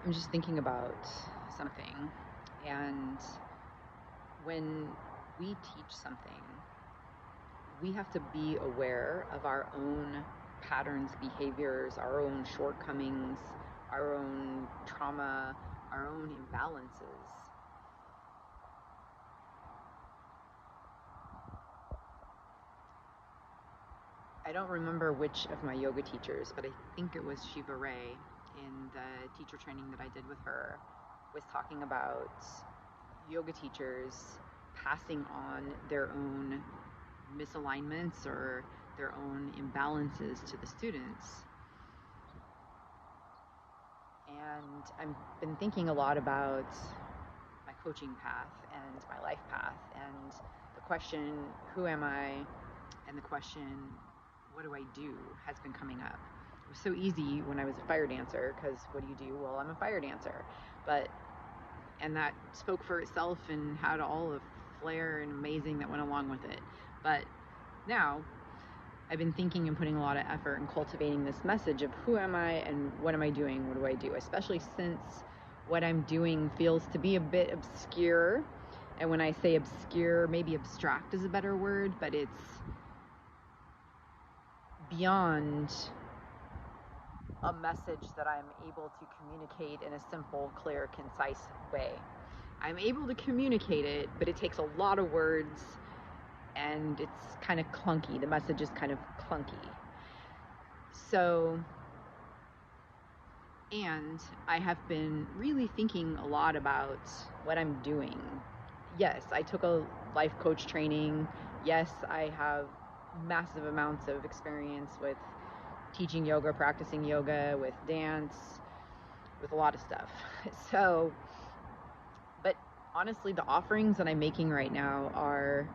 I'm just thinking about something, and when we teach something, we have to be aware of our own patterns, behaviors, our own shortcomings, our own trauma, our own imbalances. I don't remember which of my yoga teachers, but I think it was Shiva Ray in the teacher training that I did with her, was talking about yoga teachers passing on their own misalignments or their own imbalances to the students. And I've been thinking a lot about my coaching path and my life path, and the question, who am I? And the question, what do I do, has been coming up. It was so easy when I was a fire dancer, because what do you do? Well, I'm a fire dancer. And that spoke for itself and had all the flair and amazing that went along with it. But now I've been thinking and putting a lot of effort in cultivating this message of who am I and what am I doing? What do I do? Especially since what I'm doing feels to be a bit obscure. And when I say obscure, maybe abstract is a better word, but it's beyond a message that I'm able to communicate in a simple, clear, concise way. I'm able to communicate it, but it takes a lot of words and it's kind of clunky. The message is kind of clunky. And I have been really thinking a lot about what I'm doing. Yes, I took a life coach training. Yes, I have massive amounts of experience with teaching yoga, practicing yoga, with dance, with a lot of stuff. But honestly, the offerings that I'm making right now are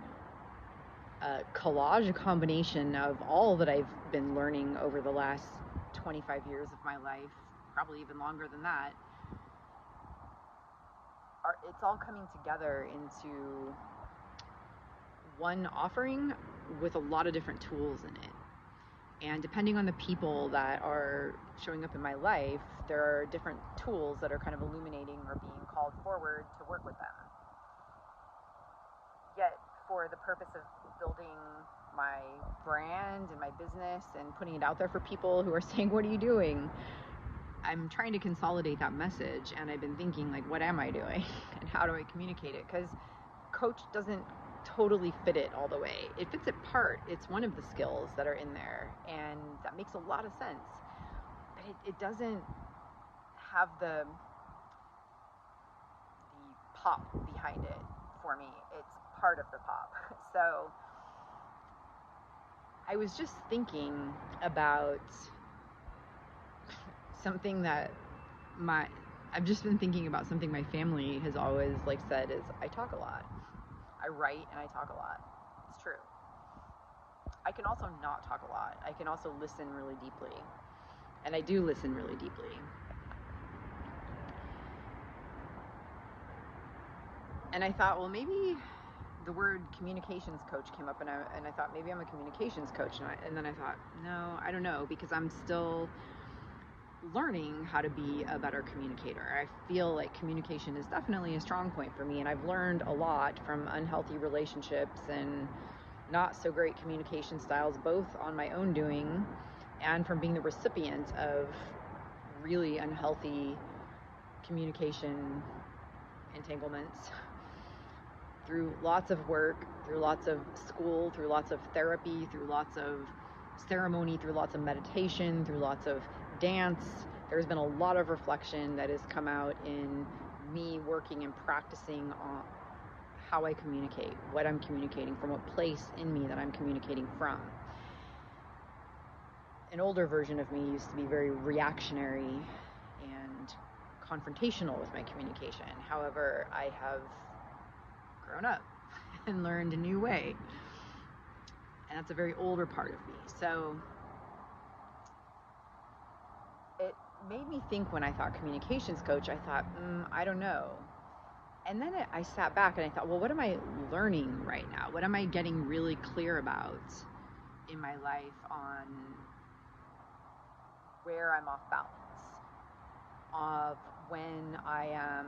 a collage, a combination of all that I've been learning over the last 25 years of my life, probably even longer than that. It's all coming together into one offering with a lot of different tools in it. And depending on the people that are showing up in my life, there are different tools that are kind of illuminating or being called forward to work with them. Yet, for the purpose of building my brand and my business and putting it out there for people who are saying, what are you doing? I'm trying to consolidate that message, and I've been thinking, like, what am I doing? And how do I communicate it? Because coach doesn't totally fit it all the way. It fits it part. It's one of the skills that are in there, and that makes a lot of sense. But it doesn't have the pop behind it for me. It's part of the pop. So I was just thinking about something that I've just been thinking about something my family has always said is I talk a lot. I write and I talk a lot. It's true. I can also not talk a lot. I can also listen really deeply. And I do listen really deeply. And I thought, well, maybe the word communications coach came up, and I thought maybe I'm a communications coach. And then I thought, no, I don't know, because I'm still learning how to be a better communicator. I feel like communication is definitely a strong point for me, and I've learned a lot from unhealthy relationships and not so great communication styles, both on my own doing and from being the recipient of really unhealthy communication entanglements through lots of work, through lots of school, through lots of therapy, through lots of ceremony, through lots of meditation, through lots of dance. There's been a lot of reflection that has come out in me working and practicing on how I communicate, what I'm communicating, from what place in me that I'm communicating from. An older version of me used to be very reactionary and confrontational with my communication. However, I have grown up and learned a new way. And that's a very older part of me. So it made me think, when I thought communications coach, I thought, I don't know. And then I sat back and I thought, well, what am I learning right now? What am I getting really clear about in my life on where I'm off balance? of when I am,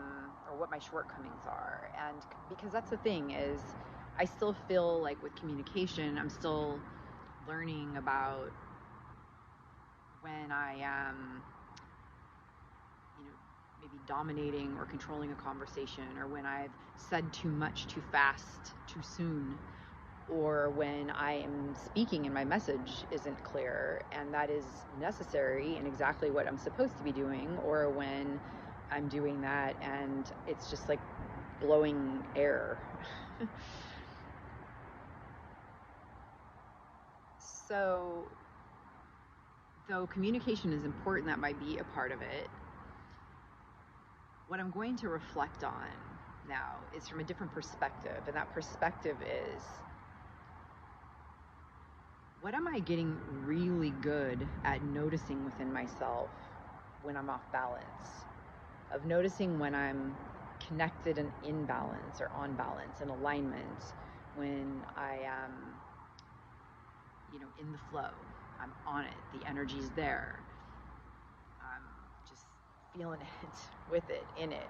or what my shortcomings are. And because that's the thing, is I still feel like with communication, I'm still learning about when I am, maybe dominating or controlling a conversation, or when I've said too much too fast too soon, or when I am speaking and my message isn't clear and that is necessary and exactly what I'm supposed to be doing, or when I'm doing that and it's just like blowing air. So, though communication is important, that might be a part of it, what I'm going to reflect on now is from a different perspective, and that perspective is, what am I getting really good at noticing within myself when I'm off balance? Of noticing when I'm connected and in balance, or on balance, in alignment, when I am, in the flow. I'm on it. The energy's there. I'm just feeling it, with it, in it.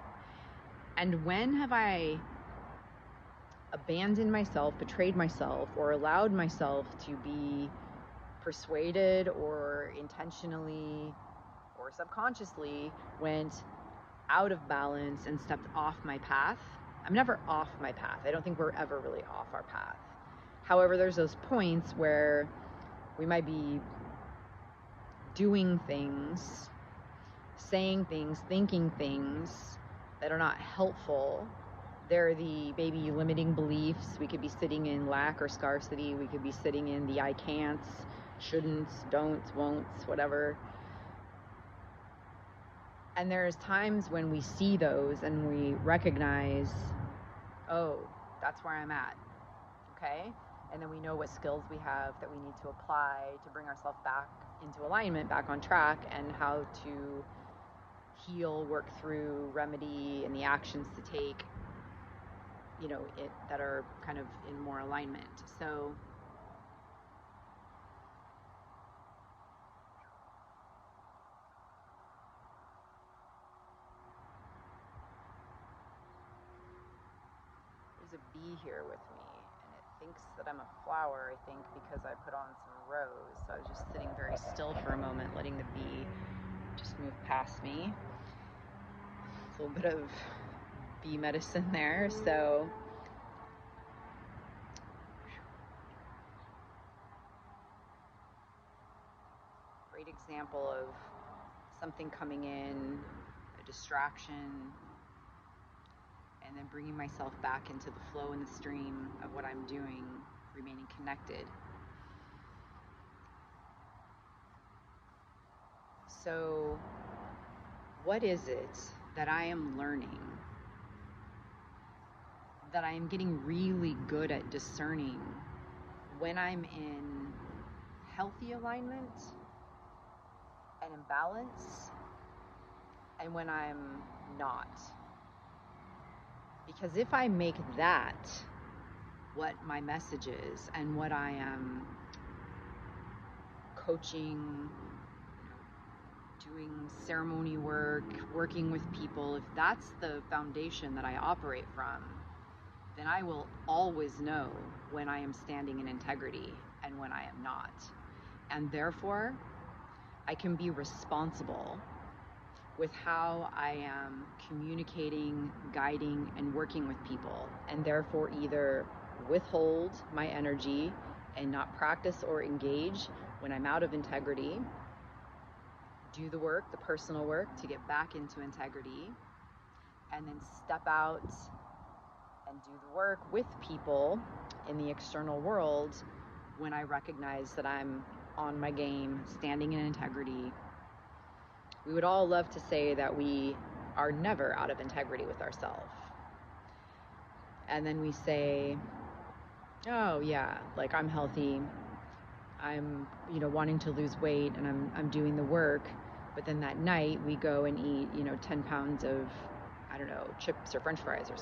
And when have I abandoned myself, betrayed myself, or allowed myself to be persuaded, or intentionally or subconsciously went out of balance and stepped off my path? I'm never off my path. I don't think we're ever really off our path. However, there's those points where we might be doing things, saying things, thinking things that are not helpful. They're the maybe limiting beliefs. We could be sitting in lack or scarcity. We could be sitting in the I can'ts, shouldn'ts, don'ts, won'ts, whatever. And there's times when we see those and we recognize, oh, that's where I'm at, okay? And then we know what skills we have that we need to apply to bring ourselves back into alignment, back on track, and how to heal, work through, remedy, and the actions to take, that are kind of in more alignment. So there's a bee here with me, and it thinks that I'm a flower, I think, because I put on some rose. So I was just sitting very still for a moment, letting the bee just move past me. A little bit of bee medicine there. So great example of something coming in, a distraction, and then bringing myself back into the flow and the stream of what I'm doing, remaining connected. So, what is it that I am learning, that I am getting really good at discerning when I'm in healthy alignment and in balance, and when I'm not? Because if I make that what my message is, and what I am coaching, doing ceremony work, working with people, if that's the foundation that I operate from, then I will always know when I am standing in integrity and when I am not. And therefore, I can be responsible with how I am communicating, guiding, and working with people, and therefore either withhold my energy and not practice or engage when I'm out of integrity, do the work, the personal work, to get back into integrity, and then step out and do the work with people in the external world when I recognize that I'm on my game, standing in integrity. We would all love to say that we are never out of integrity with ourselves. And then we say, oh yeah, like I'm healthy, I'm, wanting to lose weight, and I'm doing the work. But then that night we go and eat, 10 pounds of, chips or French fries or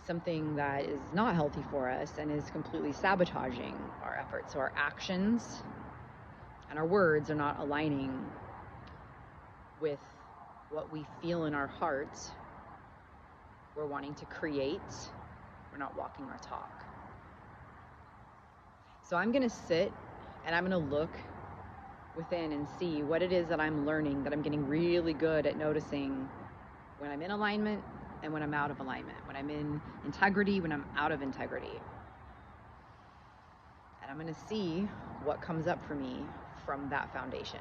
something that is not healthy for us and is completely sabotaging our efforts. So our actions and our words are not aligning with what we feel in our heart, we're wanting to create, we're not walking our talk. So I'm going to sit and I'm going to look within and see what it is that I'm learning, that I'm getting really good at noticing when I'm in alignment and when I'm out of alignment, when I'm in integrity, when I'm out of integrity. And I'm going to see what comes up for me from that foundation.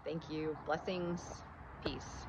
Thank you. Blessings. Peace.